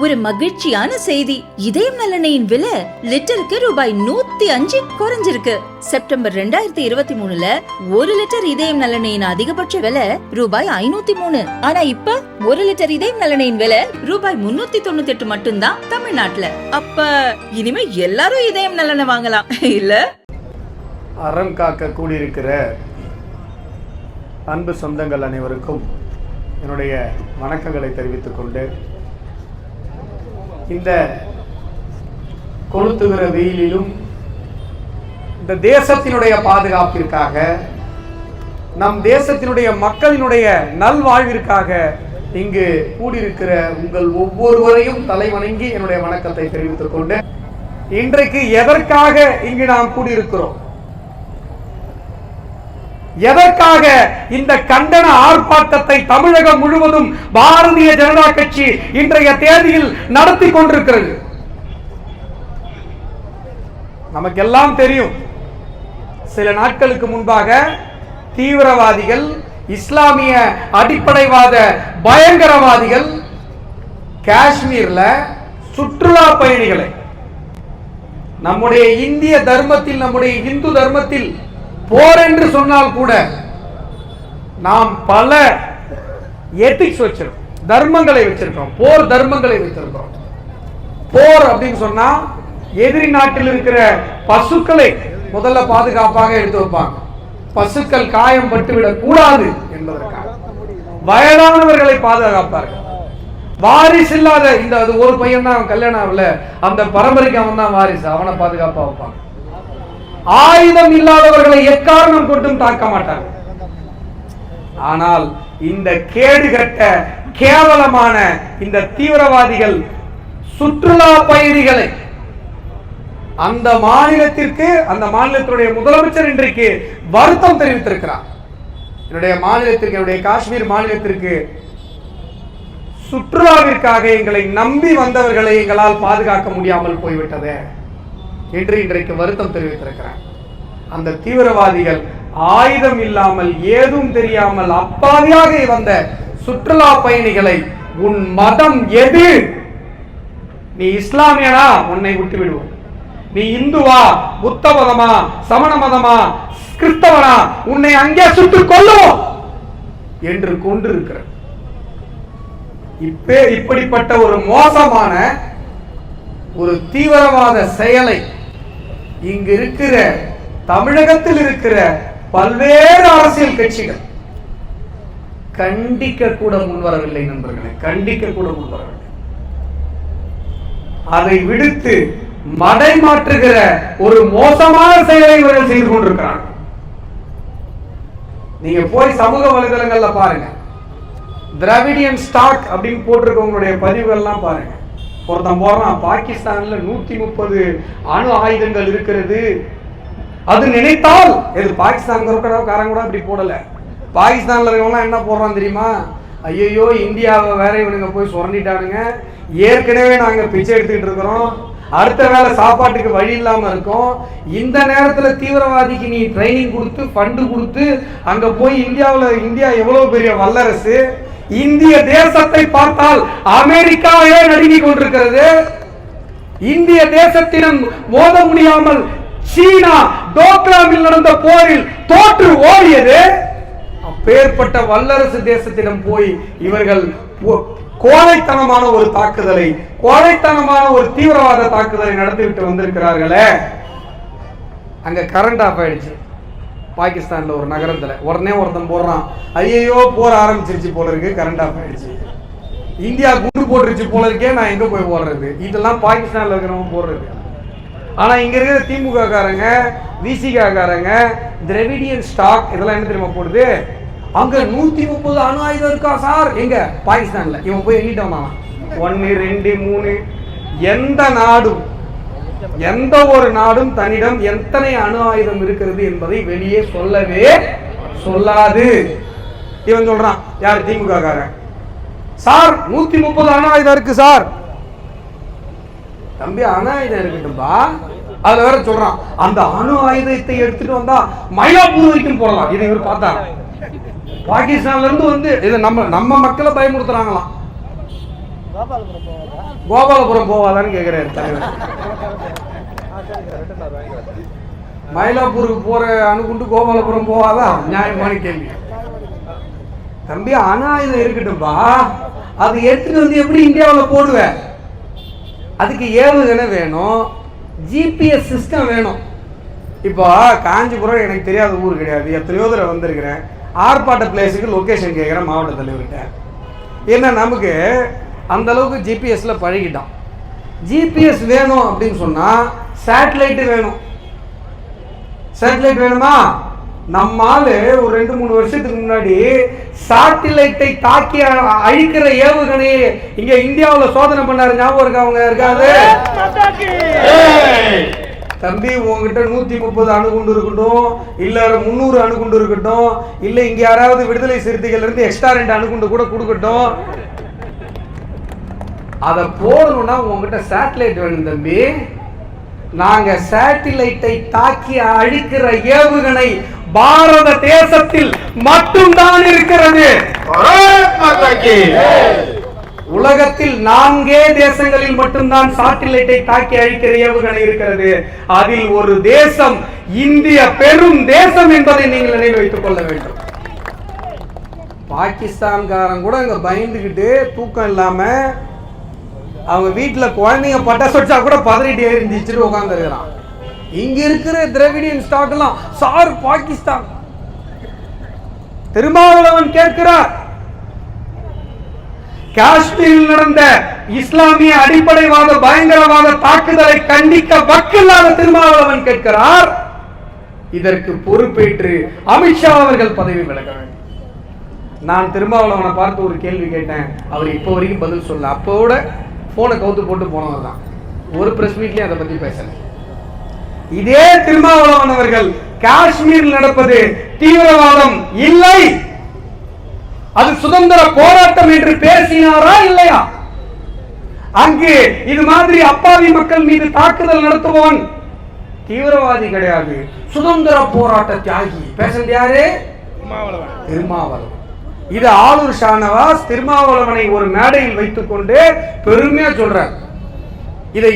ஒரு மகிழ்ச்சியான செய்தி. இதயம் நல்லெண்ணெயின் விலை லிட்டருக்கு ரூபாய் 105 குறைஞ்சிருக்கு. செப்டம்பர் 2023ல 1 லிட்டர் இதயம் நல்லெண்ணெயின் அதிகபட்ச விலை ரூபாய் 503. ஆனா இப்ப 1 லிட்டர் இதயம் நல்லெண்ணெயின் விலை ரூபாய் 398 மட்டும்தான் தமிழ்நாட்டுல. அப்ப இனிமே எல்லாரும் இதயம் நல்லெண்ணெய் வாங்கலாம் இல்ல? அறம் காக்க கூடியிருக்கிற அன்பு சொந்தங்கள் அனைவருக்கும் என்னுடைய வணக்கங்களை தெரிவித்துக் கொண்டு, இந்த கொளுத்துகிற வெயிலிலும் இந்த தேசத்தினுடைய பாதுகாப்பிற்காக, நம் தேசத்தினுடைய மக்களினுடைய நல்வாழ்விற்காக இங்கு கூடியிருக்கிற உங்கள் ஒவ்வொருவரையும் தலைவணங்கி என்னுடைய வணக்கத்தை தெரிவித்துக் கொண்டு, இன்றைக்கு எதற்காக இங்கு நாம் கூடியிருக்கிறோம், எதற்காக இந்த கண்டன ஆர்ப்பாட்டத்தை தமிழகம் முழுவதும் பாரதிய ஜனதா கட்சி இன்றைய தேதியில் நடத்தி கொண்டிருக்கிறது? நமக்கெல்லாம் தெரியும், சில நாட்களுக்கு முன்பாக தீவிரவாதிகள், இஸ்லாமிய அடிப்படைவாத பயங்கரவாதிகள் காஷ்மீர்ல சுற்றுலா பயணிகளை, நம்முடைய இந்திய தர்மத்தில், நம்முடைய இந்து தர்மத்தில் போர் என்று சொன்னால் கூட நாம் பல எத்திக்ஸ் வச்சிருக்கோம், தர்மங்களை வச்சிருக்கோம், போர் தர்மங்களை வச்சிருக்கோம். போர் அப்படின்னு சொன்னா எதிரி நாட்டில் இருக்கிற பசுக்களை முதல்ல பாதுகாப்பாக எடுத்து வைப்பாங்க. பசுக்கள் காயம் பட்டுவிடக் கூடாது என்பதற்காக வயதானவர்களை பாதுகாப்பார்கள். வாரிசு இல்லாத இந்த ஒரு பையன் தான் கல்யாணம் ஆகல, அந்த பரம்பரைக்கு அவன் தான் வாரிசு, அவனை பாதுகாப்பா வைப்பாங்க. ஆயுதம் இல்லாதவர்களை எக்காரணம் கொண்டும் தாக்க மாட்டார்கள். ஆனால் இந்த கேடுகட்ட கேவலமான இந்த தீவிரவாதிகள் சுற்றுலா பயணிகளை, அந்த மாநிலத்திற்கு, அந்த மாநிலத்தினுடைய முதலமைச்சர் இன்றைக்கு வருத்தம் தெரிவித்திருக்கிறார். என்னுடைய மாநிலத்திற்கு, என்னுடைய காஷ்மீர் மாநிலத்திற்கு சுற்றுலாவிற்காக எங்களை நம்பி வந்தவர்களை எங்களால் பாதுகாக்க முடியாமல் போய்விட்டது என்று இன்றைக்கு வருத்தம் தெரிவித்திருக்கிறார். அந்த தீவிரவாதிகள் ஆயுதம் இல்லாமல், ஏதும் தெரியாமல் அப்பாவியாக வந்த சுற்றுலா பயணிகளை, உன் மதம் எது, நீ இஸ்லாமியனா உன்னை விட்டு விடுவோம், நீ இந்துவா, புத்த மதமா, சமண மதமா, கிறிஸ்தவனா, உன்னை அங்கே சுட்டுக் கொள்ளுவோம் என்று கொண்டிருக்கிற இப்படிப்பட்ட ஒரு மோசமான ஒரு தீவிரவாத செயலை இங்கு இருக்கிற, தமிழகத்தில் இருக்கிற பல்வேறு அரசியல் கட்சிகள் கண்டிக்க கூட முன்வரவில்லை. நண்பர்களே, கண்டிக்க கூட முன்வரவில்லை. அதை விடுத்து மடை மாற்றுகிற ஒரு மோசமான செயலை இவர்கள் செய்து கொண்டிருக்கிறார்கள். நீங்க போய் சமூக வலைதளங்கள்ல பாருங்க, திராவிடியன் ஸ்டாக் அப்படின்னு போட்டிருக்கவங்களுடைய பதிவுகள்லாம் பாருங்க. ஒருத்தன் போறான், பாகிஸ்தான்ல 130 அணு ஆயுதங்கள் இருக்கிறது, அது நினைத்தால், இது பாகிஸ்தான் கூட அப்படி போடல, பாகிஸ்தான்ல இருக்கவங்க என்ன போடுறான் தெரியுமா, ஐயோ இந்தியாவை வேற இவனுங்க போய் சுரண்டிட்டானுங்க, ஏற்கனவே நாங்க பிச்சை எடுத்துக்கிட்டு இருக்கிறோம், அடுத்த வேலை சாப்பாட்டுக்கு வழி இல்லாம இருக்கும், இந்த நேரத்துல தீவிரவாதிக்கு நீ ட்ரைனிங் கொடுத்து ஃபண்டு கொடுத்து அங்க போய் இந்தியா எவ்வளவு பெரிய வல்லரசு, இந்திய தேசத்தை பார்த்தால் அமெரிக்காவே நடுங்கிக் கொண்டிருக்கிறது, இந்திய தேசத்திடம் மோத முடியாமல் சீனா டோக்லாமில் நடந்த போரில் தோற்று ஓடியது, அப்பேற்பட்ட வல்லரசு தேசத்திடம் போய் இவர்கள் கோழைத்தனமான ஒரு தாக்குதலை, கோழைத்தனமான ஒரு தீவிரவாத தாக்குதலை நடத்திவிட்டு வந்திருக்கிறார்களே. அங்க கரண்ட் ஆஃப் ஆயிடுச்சு பாகிஸ்தான்ல ஒரு நகரத்துல. உடனே ஒருத்தன் போடுறான், ஐயோ போர் ஆரம்பிச்சிருச்சு போல இருக்கு, கரண்ட் ஆஃப் ஆயிடுச்சு, இந்தியா குண்டு போட்டுருச்சு போல இருக்கே, நான் எங்க போய் போடுறது, இதெல்லாம் பாகிஸ்தான்ல இருக்கிறவங்க போடுறது. ஆனா இங்க இருக்கிற திமுக காரங்க, விசிக காரங்க, திராவிடியன் ஸ்டாக் இதெல்லாம் என்ன தெரியுமா போடுது, அங்க 130 அணு ஆயுதம் இருக்கா சார், எங்க பாகிஸ்தான்ல. இவன் போய் எண்ணிட்டு வந்தான், 1 2 3. எந்த நாடும், எந்த ஒரு நாடும் தன்னிடம் எத்தனை அணு ஆயுதம் இருக்கிறது என்பதை வெளியே சொல்லவே சொல்லாது. இவன் சொல்றான், யார், திமுக காரன், சார் 130 அணு ஆயுதம் இருக்கு சார். தம்பி அணு ஆயுதம் இருக்கட்டும்பா, அதுல வேற சொல்றான், அந்த அணு ஆயுதத்தை எடுத்துட்டு வந்தா மயிலாப்பூர் வரைக்கும் போடலாம். இதை இவர் பார்த்தாங்க, பாகிஸ்தான்ல இருந்து வந்து இதை நம்ம மக்களை பயமுறுத்துறாங்களாம். கோபாலபுரம் போவாதான்னு கேட்கிறாரு தலைவர். மயிலாப்பூருக்கு போற அணுகுண்டு கோபாலபுரம் போவாதா? நியாயமான கேள்வி. தம்பி, அணாயுதம் இருக்கட்டும்பா, அது எடுத்துட்டு வந்து எப்படி இந்தியாவில் போடுவேன்? அதுக்கு ஏவுகணை வேணும், ஜிபிஎஸ் சிஸ்டம் வேணும். இப்போ காஞ்சிபுரம் எனக்கு தெரியாத ஊர் கிடையாது, எத்தனையோ தடவை வந்திருக்கிறேன். ஆர்ப்பாட்ட பிளேஸுக்கு லொக்கேஷன் கேட்குறேன் மாவட்ட தலைவர்கிட்ட. ஏன்னா நமக்கு அந்த அளவுக்கு ஜிபிஎஸ்ல பழகிட்டான். ஜிபிஎஸ் வேணும் அப்படின்னு சொன்னா சேட்டலைட் வேணும். சேட்டலைட் வேணுமா? நம்மால் ஒரு 2-3 வருஷத்துக்கு முன்னாடி சேட்டலைட்டை தாக்கி அழிக்கிற ஏவுகணையை இங்க இந்தியாவில் சோதனை பண்ணாரு. ஞாபகம் இருக்கா? அவங்க இருக்காது தம்பி, உங்ககிட்ட 130 அணுகுண்டு இருக்கட்டும், இல்ல 300 அணுகுண்டு இருக்கட்டும், இல்ல இங்க யாராவது விடுதலை சிறுத்தைகள் இருந்து எக்ஸ்ட்ரா 2 அணுகுண்டு கூட கொடுக்கட்டும், அதை போடணும்னா உங்ககிட்ட சேட்டலைட் வேணும் தம்பி. நாங்க சேட்டலைட்டை தாக்கி அழிக்கிற ஏவுகணை பாரத தேசத்தில் மட்டும்தான் இருக்கிறது. உலகத்தில் 4 தேசங்களில் மட்டும்தான் சேட்டலைட்டை தாக்கி அழிக்கிற ஏவுகணை இருக்கிறது. அதில் ஒரு தேசம் இந்திய பெரும் தேசம் என்பதை நீங்கள் நினைவு வைத்துக் கொள்ள வேண்டும். பாகிஸ்தான்காரன் கூட இங்க பயந்துகிட்டு தூக்கம் இல்லாம அவங்க வீட்டில் குழந்தைங்க பட்டாசு வச்சா கூட பதறிட்டு இருந்துச்சுட்டு உட்கார்ந்து இருக்கிறான். இங்க இருக்கிற திராவிடியன் ஸ்டாக் எல்லாம் சார் பாகிஸ்தான். திருமாவளவன் கேட்கிறார், காஷ்மீரில் நடந்த இஸ்லாமிய அடிப்படைவாத பயங்கரவாத தாக்குதலை கண்டிக்க வக்கில்லாத திருமாவளவன் கேட்கிறார். இதற்கு பொறுப்பேற்று அமித்ஷா அவர்கள் பதவி விலக வேண்டும். நான் திருமாவளவனை பார்த்து ஒரு கேள்வி கேட்டேன், அவர் இப்போ வரைக்கும் பதில் சொல்ல. அப்போட போனை கவுத்து போட்டு போனவர் தான். ஒரு பிரஸ் மீட்லயும் அதை பத்தி பேசல. இதே திருமாவளவன் அவர்கள் காஷ்மீரில் நடப்பது தீவிரவாதம் இல்லை, அது சுதந்திர போராட்டம் என்று பேசினாரா இல்லையா? அங்கு இது மாதிரி அப்பாவி மக்கள் மீது தாக்குதல் நடத்துபவன் தீவிரவாதி கிடையாது, சுதந்திர போராட்ட தியாகி. பேசுறது யாரு? திருமாவளவன். இது ஆளூர் ஷானவாஸ் திருமாவளவனை ஒரு மேடையில் வைத்துக் கொண்டு பெருமையா சொல்றார். இதை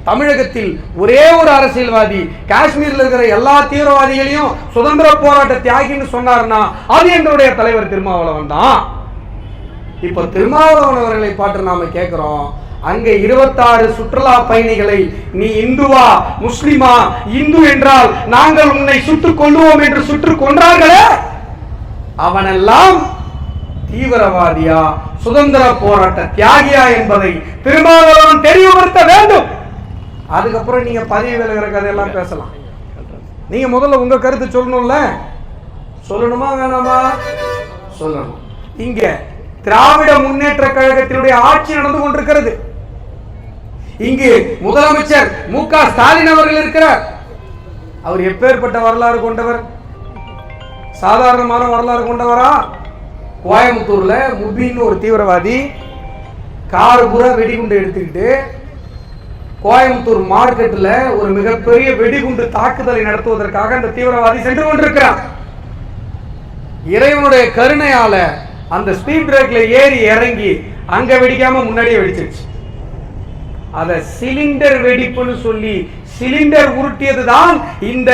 தமிழகத்தில் ஒரே ஒரு அரசியல்வாதி காஷ்மீரில் இருக்கிற எல்லா தீவிரவாதிகளையும் சுதந்திர போராட்ட தியாகின்னு சொன்னார்னா அது எங்களுடைய தலைவர் திருமாவளவன் தான். இப்ப திருமாவளவன் அவர்களை பாட்டு நாம கேட்கிறோம். அங்க 26 சுற்றுலா பயணிகளை நீ இந்துவா முஸ்லிமா, இந்து என்றால் நாங்கள் உன்னை சுட்டுக் கொள்வோம் என்று சுட்டுக் கொன்றார்களே, அவனெல்லாம் தீவிரவாதியா சுதந்திர போராட்ட தியாகியா என்பதை திருமாவளவன் தெளிவுபடுத்த வேண்டும். அதுக்கப்புறம் நீங்க பதவி விலகிற கதையெல்லாம் பேசலாம். நீங்க முதல்ல உங்க கருத்து சொல்லணும்ல, சொல்லணுமா வேணாமா? சொல்லணும். இங்க திராவிட முன்னேற்ற கழகத்தினுடைய ஆட்சி நடந்து கொண்டிருக்கிறது. இங்கு முதலமைச்சர் மு.க. ஸ்டாலின் அவர்கள் இருக்கிறார். அவர் எப்பேற்பட்ட வரலாறு கொண்டவர்? சாதாரணமான வரலாறு கொண்டவரா? கோயம்புத்தூர்ல முபின்னு ஒரு தீவிரவாதி கார் பூரா வெடிகுண்டு எடுத்துக்கிட்டு கோயம்புத்தூர் மார்க்கெட்ல ஒரு மிகப்பெரிய வெடிகுண்டு தாக்குதலை நடத்துவதற்காக அந்த தீவிரவாதி சென்று கொண்டிருக்கிறார். இறைவனுடைய கருணையால அந்த ஸ்பீட் பிரேக்ல ஏறி இறங்கி அங்க வெடிக்காம முன்னாடியே வெடிச்சிருச்சு. அத சிலிண்டர் வெடிப்புன்னு சொல்லி சிலிண்டர் உருட்டியதுதான் இந்த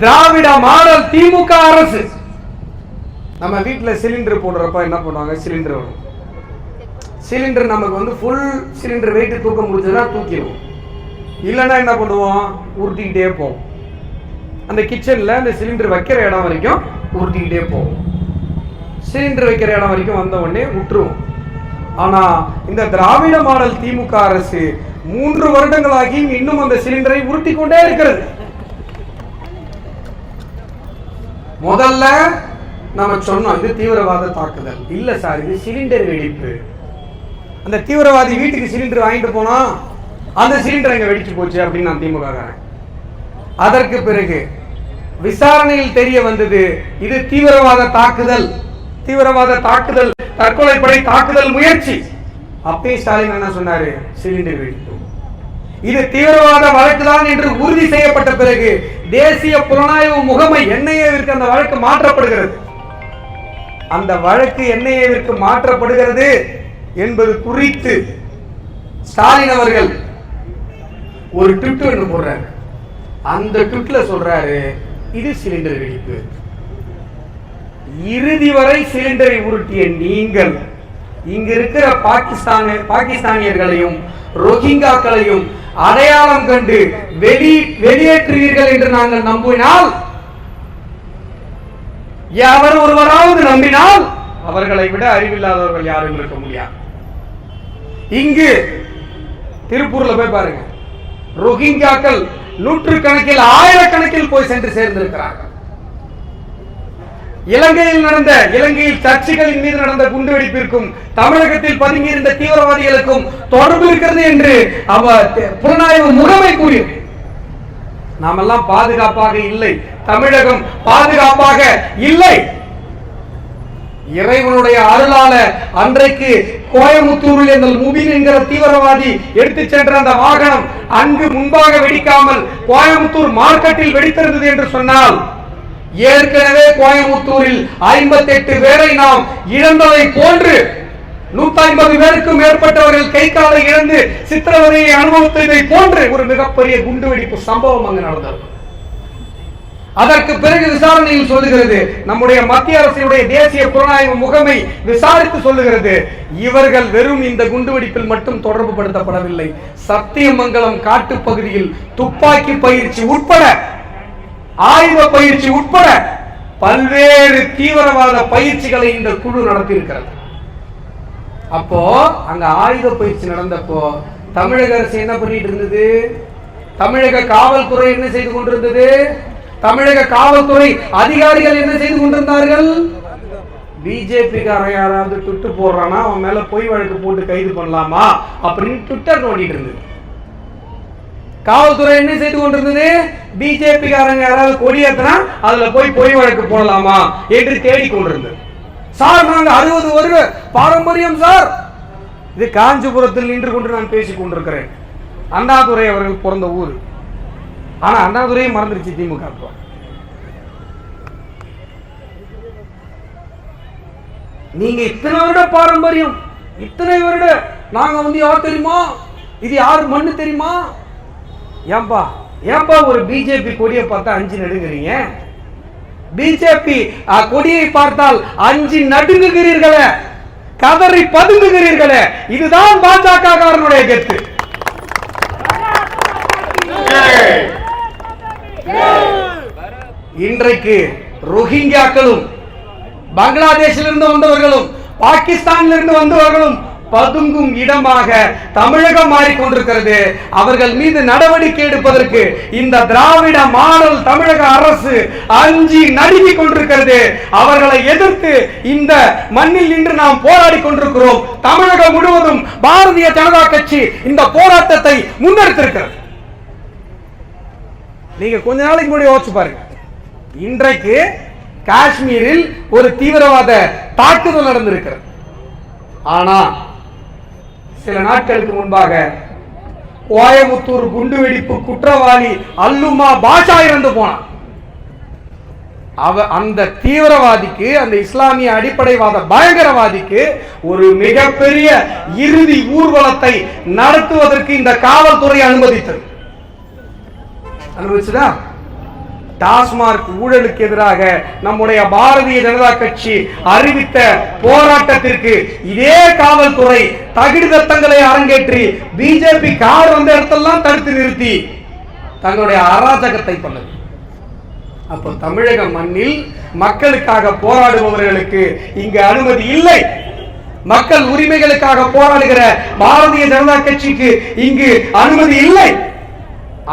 திராவிட மாடல் திமுக அரசு. நம்ம வீட்டுல சிலிண்டர் போடுறப்ப என்ன பண்ணுவாங்க? சிலிண்டர் வரும். சிலிண்டர் நமக்கு வந்து ஃபுல் சிலிண்டர் வெயிட் தூக்க முடிஞ்சதுன்னா தூக்கிடுவோம், இல்லைன்னா என்ன பண்ணுவோம்? உருட்டிக்கிட்டே போவோம். அந்த கிச்சன்ல அந்த சிலிண்டர் வைக்கிற இடம் வரைக்கும் உருட்டிக்கிட்டே போவோம். சிலிண்டர் வைக்கிற இடம் வரைக்கும் வந்த உடனே விட்டுருவோம். ஆனா இந்த திராவிட மாடல் திமுக அரசு 3 வருடங்களாகி இன்னும் அந்த சிலிண்டரை உருட்டி கொண்டே இருக்கிறது. முதல்ல நம்ம சொன்னோம் இது தீவிரவாத தாக்குதல் இல்ல சார், இது சிலிண்டர் வெடிப்பு. அந்த தீவிரவாதி வீட்டுக்கு சிலிண்டர் வாங்கிட்டு போனா அந்த சிலிண்டர் எங்க வெடிச்சு போச்சு அப்படின்னு நான் திமுக. அதற்கு பிறகு விசாரணையில் தெரிய வந்தது இது தீவிரவாத தாக்குதல், தீவிரவாத தாக்குதல், தற்கொலைப்படை தாக்குதல் முயற்சி. அப்பே ஸ்டாலின் என்ன சொன்னாரு? சிலிண்டர் வெடிப்பு. இது தீவிரவாத வழக்குதான் என்று உறுதி செய்யப்பட்ட பிறகு தேசிய புலனாய்வு முகமை NIA-விற்கு அந்த வழக்கு மாற்றப்படுகிறது. அந்த வழக்கு NIA-விற்கு மாற்றப்படுகிறது என்பது குறித்து ஸ்டாலின் அவர்கள் ஒரு ட்விட் ஒன்று போடுறாரு. அந்த ட்விட்ல சொல்றாரு, இது சிலிண்டர் வெடிப்பு. இறுதி வரை சிலிண்டரை உருட்டிய நீங்கள் இங்க இருக்கிற பாகிஸ்தானியர்களையும் ரோஹிங்காக்களையும் அடையாளம் கண்டு வெளியேற்றுவீர்கள் என்று நாங்கள் நம்பினால், எவர் ஒருவராவது நம்பினால், அவர்களை விட அறிவில்லாதவர்கள் யாரும் இருக்க முடியாது. இங்கு திருப்பூர்ல போய் பாருங்க, ரோஹிங்காக்கள் நூற்றுக்கணக்கில் ஆயிரக்கணக்கில் போய் சென்று சேர்ந்திருக்கிறார்கள். இலங்கையில் சர்ச்சைகளின் மீது நடந்த குண்டுவெடிப்பிற்கும் தமிழகத்தில் பதுங்கியிருந்த தீவிரவாதிகளுக்கும் தொடர்பு இருக்கிறது என்று புலனாய்வு முகமை கூறியது. நாமெல்லாம் பாதுகாப்பாக இல்லை, தமிழகம் பாதுகாப்பாக இல்லை. இறைவனுடைய அருளால அன்றைக்கு கோயமுத்தூரில் இந்த முபின் என்கிற தீவிரவாதி எடுத்து சென்ற அந்த வாகனம் அங்கு முன்பாக வெடிக்காமல் கோயமுத்தூர் மார்க்கெட்டில் வெடித்திருந்தது என்று சொன்னால், ஏற்கனவே கோயமுத்தூரில் 58 பேரை நாம் இழந்ததை போன்று 150 பேருக்கும் மேற்பட்டவர்கள் கை காலை இழந்து சித்திரவதையை அனுபவித்ததை போன்று ஒரு மிகப்பெரிய குண்டுவெடிப்பு சம்பவம் அங்கு நடந்தது. அதற்கு பிறகு விசாரணையில் சொல்லுகிறது, நம்முடைய மத்திய அரசினுடைய தேசிய புலனாய்வு முகமை விசாரித்து சொல்லுகிறது, இவர்கள் வெறும் இந்த குண்டுவெடிப்பில் மட்டும் தொடர்பு படுத்தப்படவில்லை, சத்தியமங்கலம் காட்டு பகுதியில் துப்பாக்கி பயிற்சி உட்பட ஆயுத பயிற்சி உட்பட பல்வேறு தீவிரவாத பயிற்சிகளை இந்த குழு நடத்தி இருக்கிறது. அப்போ அங்க ஆயுத பயிற்சி நடந்தப்போ தமிழக அரசு என்ன பண்ணிட்டு இருந்தது? தமிழக காவல்துறை என்ன செய்து கொண்டிருந்தது? தமிழக காவல்துறை அதிகாரிகள் என்ன செய்து கொண்டிருந்தார்கள்? பிஜேபி காரன் யாராவது ட்விட்டு போடுறானா அவன் மேல பொய் வழக்கு போட்டு கைது பண்ணலாமா அப்படின்னு ட்விட்டர் நோண்டிட்டு இருந்தது. காவல்துறை என்ன செய்து கொண்டிருந்தது? பிஜேபி காரங்க யாராவது கொடியேற்றினா அதுல போய் பொய் வழக்கு போடலாமா என்று தேடிக்கொண்டிருந்தது. சார், நாங்க 60 வருட பாரம்பரியம் சார். இது காஞ்சிபுரத்தில் நின்று கொண்டு நான் பேசிக் கொண்டிருக்கிறேன். அண்ணாதுரை அவர்கள் பிறந்த ஊர். ஆனா அண்ணாதுரையை மறந்துருச்சு திமுக. நீங்க இத்தனை வருட பாரம்பரியம், இத்தனை வருட நாங்க யார் தெரியுமா, இது யார் மண்ணு தெரியுமா? ஏன்பா ஒரு பிஜேபி கொடியை பார்த்தா 5 நடுங்குறீங்க? பிஜேபி கொடியை பார்த்தால் 5 நடுங்குகிறீர்களே, கதறி பதுங்குகிறீர்களே. இதுதான் பாஜக காரனுடைய கெத்து. இன்றைக்கு ரோஹிங்காக்களும் பங்களாதேஷிலிருந்து வந்தவர்களும் பாகிஸ்தானிலிருந்து வந்தவர்களும் பதுங்கும் இடமாக தமிழகம் மாறிக்கொண்டிருக்கிறது. அவர்கள் மீது நடவடிக்கை எடுப்பதற்கு இந்த திராவிட மாடல் தமிழக அரசு அஞ்சி நடுங்கிக் கொண்டிருக்கிறது. அவர்களை எதிர்த்து இந்த மண்ணில் நின்று நாம் போராடி கொண்டிருக்கிறோம். தமிழகம் முழுவதும் பாரதிய ஜனதா கட்சி இந்த போராட்டத்தை முன்னெடுத்திருக்கிறது. நீங்க கொஞ்ச நாளைக்கு முன்னாடி யோசிச்சு பாருங்க, இன்றைக்கு காஷ்மீரில் ஒரு தீவிரவாத தாக்குதல் நடந்திருக்கிறது. ஆனா சில நாட்களுக்கு முன்பாக கோயமுத்தூர் குண்டுவெடிப்பு குற்றவாளி அல்லுமா பாஷா இறந்து போனான். அந்த தீவிரவாதிக்கு, அந்த இஸ்லாமிய அடிப்படைவாத பயங்கரவாதிக்கு ஒரு மிகப்பெரிய இறுதி ஊர்வலத்தை நடத்துவதற்கு இந்த காவல்துறை அனுமதித்தது. அனுமதிச்சுதா? டாஸ்மார்க் ஊழலுக்கு எதிராக நம்முடைய பாரதிய ஜனதா கட்சி அறிவித்த போராட்டத்திற்கு இதே காவல்துறை தகிடு தத்தங்களை அரங்கேற்றி பிஜேபி கார் வந்த இடத்தெல்லாம் தடுத்து நிறுத்தி தங்களுடைய அராஜகத்தை பண்ணது. அப்போ தமிழக மண்ணில் மக்களுக்காக போராடுபவர்களுக்கு இங்கு அனுமதி இல்லை. மக்கள் உரிமைகளுக்காக போராடுகிற பாரதிய ஜனதா கட்சிக்கு இங்கு அனுமதி இல்லை.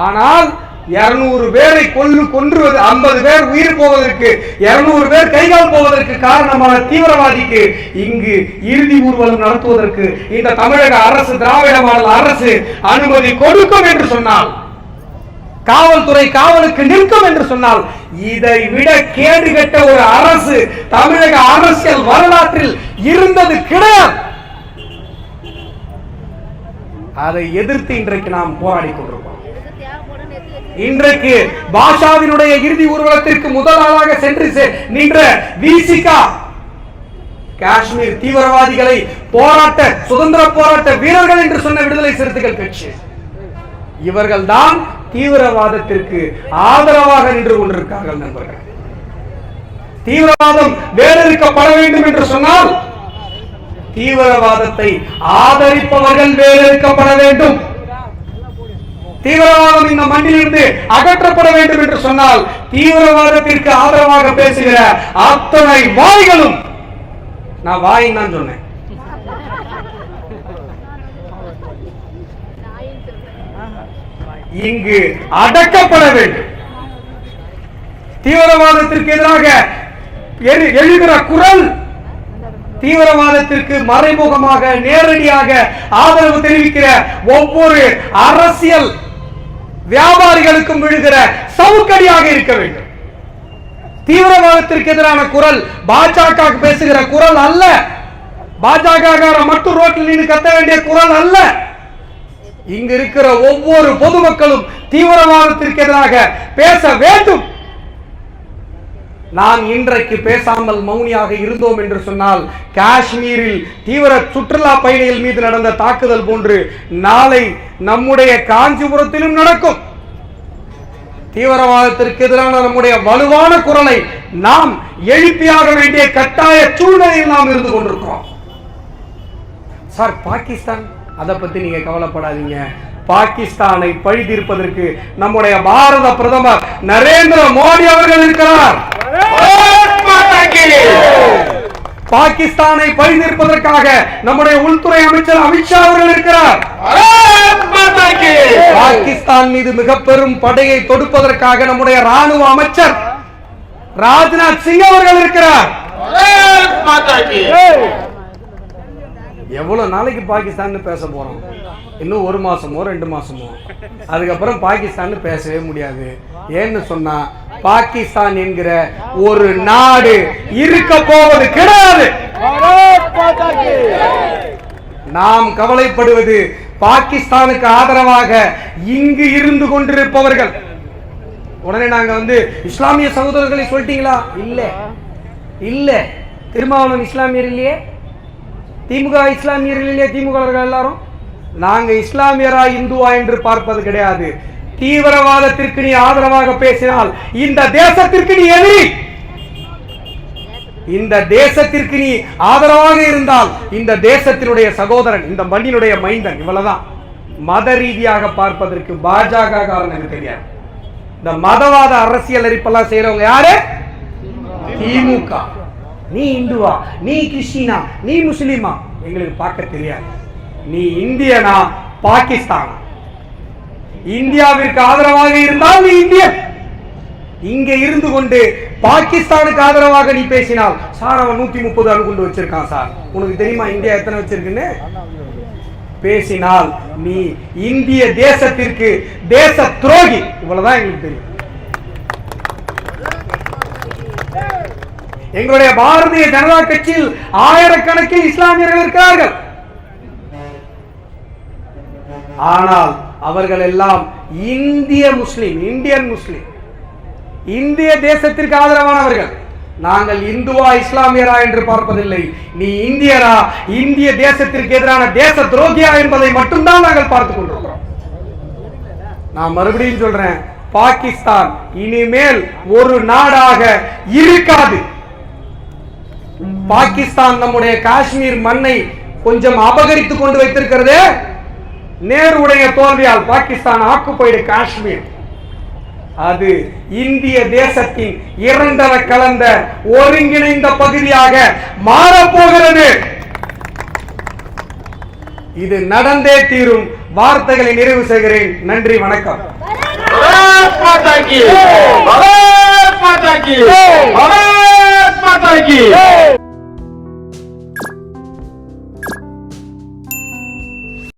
ஆனால் 200 பேரை கொன்றுவது, 50 பேர் உயிர் போவதற்கு, 200 பேர் கைகால் போவதற்கு காரணமான தீவிரவாதிக்கு இங்கு இறுதி ஊர்வலம் நடத்துவதற்கு இந்த தமிழக அரசு, திராவிட மாடல் அரசு அனுமதி கொடுக்கும் என்று சொன்னால், காவல்துறை காவலுக்கு நிற்கும் என்று சொன்னால், இதை விட கேடுகட்ட ஒரு அரசு தமிழக அரசியல் வரலாற்றில் இருந்தது கிடையாது. அதை எதிர்த்து இன்றைக்கு நாம் போராடி கொண்டிருக்கிறோம். இன்றைக்கு பாஷாவினுடைய இறுதி ஊர்வலத்திற்கு முதல் ஆளாக சென்று நின்ற விசிகா காஷ்மீர் தீவிரவாதிகளை சுதந்திர போராட்ட வீரர்கள் என்று சொன்ன விடுதலை சிறுத்தைகள் கட்சி, இவர்கள் தான் தீவிரவாதத்திற்கு ஆதரவாக நின்று கொண்டிருக்கார்கள். நண்பர்கள், தீவிரவாதம் வேறறுக்கப்பட வேண்டும் என்று சொன்னால் தீவிரவாதத்தை ஆதரிப்பவர்கள் வேறறுக்கப்பட வேண்டும். தீவிரவாதம் இந்த மண்ணிலிருந்து அகற்றப்பட வேண்டும் என்று சொன்னால் தீவிரவாதத்திற்கு ஆதரவாக பேசுகிற அத்தனை வாய்களும், நான் வாயின்னு தான் சொன்னேன், இங்கு அடக்கப்பட வேண்டும். தீவிரவாதத்திற்கு எதிராக எழுகிற குரல், தீவிரவாதத்திற்கு மறைமுகமாக நேரடியாக ஆதரவு தெரிவிக்கிற ஒவ்வொரு அரசியல் வியாபாரிகளுக்கும் விழுகிற சவுக்கடியாக இருக்க வேண்டும். தீவிரவாதத்திற்கு எதிரான குரல் பாஜக பேசுகிற குரல் அல்ல, பாஜக மட்டும் ரோட்டில் நின்று கத்த வேண்டிய குரல் அல்ல. இங்க இருக்கிற ஒவ்வொரு பொதுமக்களும் தீவிரவாதத்திற்கு எதிராக பேச வேண்டும். நாம் இன்றைக்கு பேசாமல் மௌனியாக இருந்தோம் என்று சொன்னால் காஷ்மீரில் தீவிர சுற்றுலா பயணிகள் மீது நடந்த தாக்குதல் போன்று நாளை நம்முடைய காஞ்சிபுரத்திலும் நடக்கும். தீவிரவாதத்திற்கு எதிரான நம்முடைய வலுவான குரலை நாம் எழுப்பியாக வேண்டிய கட்டாய சூழ்நிலையில் நாம் இருந்து கொண்டிருக்கிறோம். சார், பாகிஸ்தான், அதை பத்தி நீங்க கவலைப்படாதீங்க. பாகிஸ்தானை பழி தீர்ப்பதற்கு நம்முடைய பாரத பிரதமர் நரேந்திர மோடி அவர்கள் இருக்கிறார். பாகிஸ்தானை பழி தீர்ப்பதற்காக நம்முடைய உள்துறை அமைச்சர் அமித்ஷா அவர்கள் இருக்கிறார். பாகிஸ்தான் மீது மிக பெரும் படையை தொடுப்பதற்காக நம்முடைய ராணுவ அமைச்சர் ராஜ்நாத் சிங் அவர்கள் இருக்கிறார். எவ்வளவு நாளைக்கு பாகிஸ்தான் பேச போறோம்? இன்னும் 1 மாசமோ 2 மாசமோ, அதுக்கப்புறம் பாகிஸ்தான் பேசவே முடியாது. ஏன்னு சொன்னா பாகிஸ்தான் என்கிற ஒரு நாடு இருக்க போவது கிடையாது. நாம் கவலைப்படுவது பாகிஸ்தானுக்கு ஆதரவாக இங்கு இருந்து கொண்டிருப்பவர்கள். உடனே நாங்க இஸ்லாமிய சகோதரர்களை சொல்லிட்டீங்களா? இல்ல இல்ல, திருமாவளவன் இஸ்லாமியர் இல்லையே, திமுக இஸ்லாமியர்கள் இல்லையே, திமுக எல்லாரும் நாங்க இஸ்லாமியரா இந்துவா என்று பார்ப்பது கிடையாது. தீவிரவாதத்திற்கு நீ ஆதரவாக பேசினால் இந்த தேசத்திற்கு நீ எதிரி. இந்த தேசத்திற்கு நீ ஆதரவாக இருந்தால் இந்த தேசத்தினுடைய சகோதரன், இந்த மண்ணினுடைய மைந்தன். இவ்வளவுதான். மத ரீதியாக பார்ப்பதற்கு பாஜக காரணம் தெரியாது. இந்த மதவாத அரசியல் அரிப்பெல்லாம் செய்யறவங்க யாரு? திமுக. நீ இந்துவா, நீ கிறிஸ்டினா, நீ முஸ்லிமா, எங்களுக்கு பார்க்க தெரியாது. நீ இந்தியனா பாகிஸ்தானா? இந்தியாவிற்கு ஆதரவாக இருந்தால் நீ இந்தியன். இங்க இருந்து கொண்டு பாகிஸ்தானுக்கு ஆதரவாக நீ பேசினால், சார் அவன் 130 அணுகுண்டு வச்சிருக்கான் சார், உனக்கு தெரியுமா இந்தியா எத்தனை வச்சிருக்குன்னு பேசினால் நீ இந்திய தேசத்திற்கு தேச துரோகி. இவ்வளவுதான் எங்களுக்கு தெரியும். எங்களுடைய பாரதிய ஜனதா கட்சியில் ஆயிரக்கணக்கில் இஸ்லாமியர்கள் இருக்கிறார்கள். ஆனால் அவர்கள் எல்லாம் இந்திய முஸ்லிம், இந்தியன் முஸ்லிம், இந்திய தேசத்திற்கு ஆதரவானவர்கள். நாங்கள் இந்துவா இஸ்லாமியரா என்று பார்ப்பதில்லை. நீ இந்தியரா, இந்திய தேசத்திற்கு எதிரான தேச துரோகியா என்பதை மட்டும்தான் நாங்கள் பார்த்துக் கொண்டிருக்கிறோம். நான் மறுபடியும் சொல்றேன், பாகிஸ்தான் இனிமேல் ஒரு நாடாக இருக்காது. பாகிஸ்தான் நம்முடைய காஷ்மீர் மண்ணை கொஞ்சம் அபகரித்துக் கொண்டு வைத்திருக்கிறது. நேருடைய தோல்வியால் பாகிஸ்தான் ஆக்குபைடு காஷ்மீர் அது இந்திய தேசத்தின் இரண்டர கலந்த ஒருங்கிணைந்த பகுதியாக மாறப்போகிறது. இது நடந்தே தீரும். வார்த்தைகளை நிறைவு செய்கிறேன். நன்றி, வணக்கம். भारत माता की